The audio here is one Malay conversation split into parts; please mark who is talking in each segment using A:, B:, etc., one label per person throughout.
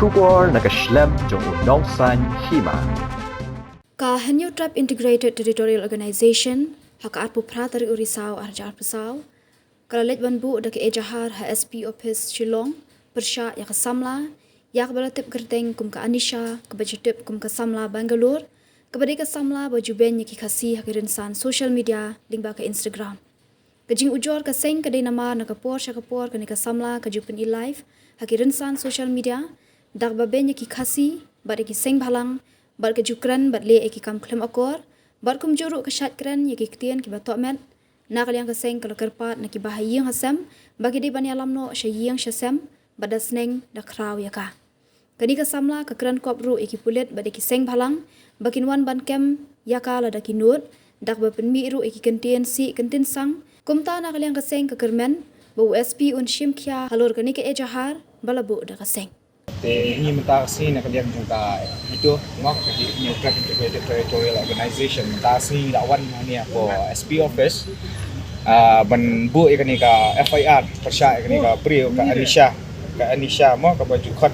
A: Shubor nakaslem jong unongsan hima.
B: Ka Hanyu Tribe Integrated Territorial Organization haka arpu pratari urisau arja arpusau kalalet banbu da ke ejahar HSP Office Shillong persya ya kasamla ya balatip gerteng kum ka Anisha kebajetip kum ka samla Bangalore kebadi ka samla baju ben yaki khasi hakirinsan social media lingba ka Instagram kajing ujor ka seng kadai nama na kapor syakapor ka samla kajupen i live hakirinsan social media dak ba ben yaki khasi badi ki seng bhalang bar ke jukran bar le eki kam klem akor bar kum juru ke syat kran yeki ktien ki batok met na kalyang ke seng kalau kerpat na ki bahayang hasam bagi di bani alam no syayang syasam badas neng da kraw yaka kani ka samla ka kran kop ru eki pulet badi ki seng bhalang bakin wan ban kem yaka la da ki nut dak ba penmi ru eki kentien si kentin sang kumta na kalyang ke seng ka kermen ba USP un shimkhya halor kani ke ejahar balabu da ka seng
C: ini mentasi nak kalian juga itu ngok di New Tribe Integrated Territorial Organization mentasi lawan ni apa SP Office ban bu ikan ni ka FIR persya ikan ni ka Priyo ka Anisha mo ka baju khot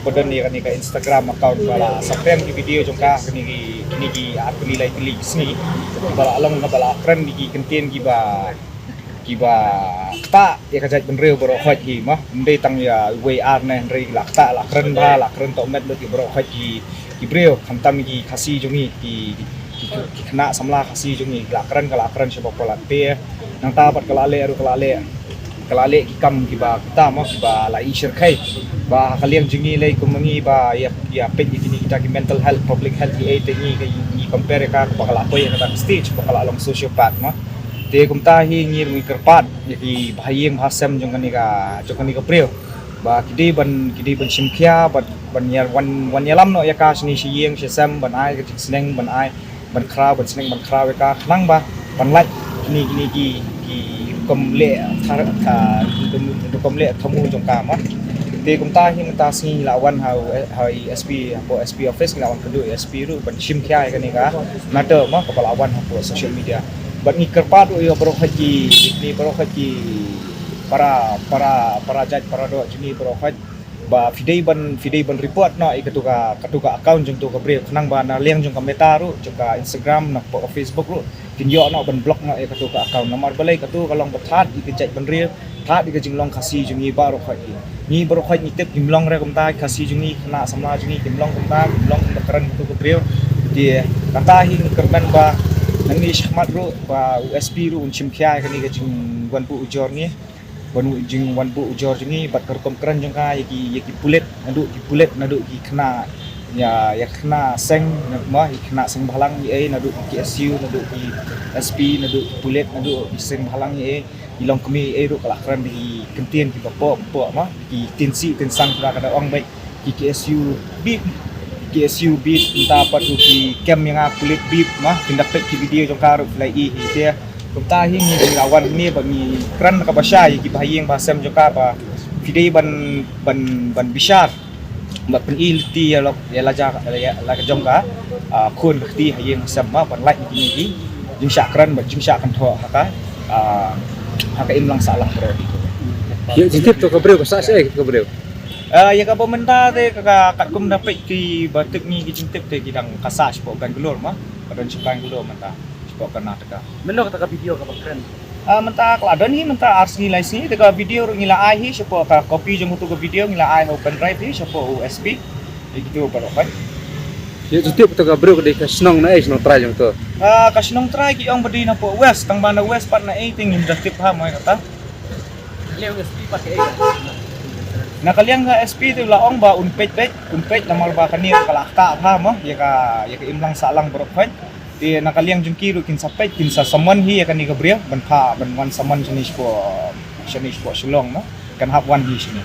C: kemudian ni ikan ni ka Instagram account bala sampai di video juga kini aku nilai pilih sini bala alam bala keren di kentien kiba ta ya kajat benreu bro khot ki mah ndai tang ya WR ne ndai lak ta lak keren to met ki bro khot ki breu khantam ki khasi jungi ki khna samla khasi jungi lak keren sebab polate nang ta pat kalale ki kam ki ba ta mah ki ba la ishir khai ba kaliang jungi lai kumangi ba ya pet kita ki mental health public health ki ni ki compare ka bakal apa ya kata stage bakal along sociopath mah te kumtahi ngir mi kerpat yaki bahayeng hasam jong kani ka Priyo ba kidi ban simkhya ban yar wan yalam no yaka sini siyeng sesam ban ai ka sneng ban ai ban kra ban sneng ban kra ka nang ba ban lat kini ki komle thar ka komle thamu jong ka ma te kumtahi mentasi lawan how SP office lawan kedu SP ru ban simkhya kani ka matter ma kepala lawan hapo social media bat ni kerpat yo bro haji para jaj para do jini bro haj ba fidei ban report no ikatuka account jung tu ka Priyo nang ba na leng jung ka Meta ru jung ka Instagram na Facebook ru tinyo no ban block no ikatuka account nomor balai katu kalong bathat ikajaj ban real that ikajing long khasi jungi ba ro haj ni bro haj ni tep kimlong re kumta khasi jungi khna samla jungi kimlong keren tu ka Priyo dia katahi kerban ba nangi shahmat ru ba USP ru unchimkhya kani ka jing wanpu ujor ni wanpu ujor jingi bat kerkom keren jong ka yaki pulet nadu ki khna ya khna seng ma khna seng bhalang ye nadu ki SU nadu ki SP nadu pulet nadu seng bhalang ye ilong kami ru kala keren di kentien ki po ma ki tinsang kada ong baik ki SU bip entah apa tu ki kem yang kulit bip mah tindak pek ki video jong karu fly i dia kumtahi ni lawan ni bagi kran ka basya ki bahayeng basam jong ka ba video ban bishar ba pen ilti ya la jong ka khun khti hayeng sama ban like ni jing syak kran ba jing syak kan tho haka imlang salah bro
D: ya jitip to ka Priyo ka sa ka Priyo
C: ya ka pemerintah te kat kum dapat ki batuk ni ki jintip te ki dang kasah sport Bangalore mah padan Bangalore mentah sport Karnataka
D: meno kata ka video ka keren
C: mentah keladan ni mentah ars nilai sini te ka video ngila ai hi sport ka copy jong tu ka video ngila ai open drive hi sport USP gitu baru kan
D: ya jitip to ka Priyo ka snong na no try jong to
C: ka snong try ki ong badi na po west tang bana west pat na 18 yung datip ha mo kata
D: leo USP pakai
C: nakaliang ka SP tu laong ba unpet namal ba kanir kalakta ha mo ya ka imlang salang berokhat di nakaliang jung kiru kin sapet kin sa someone hi ya kan ni Gabriel ban wan saman jenis po shilong no kan hap wan hi sini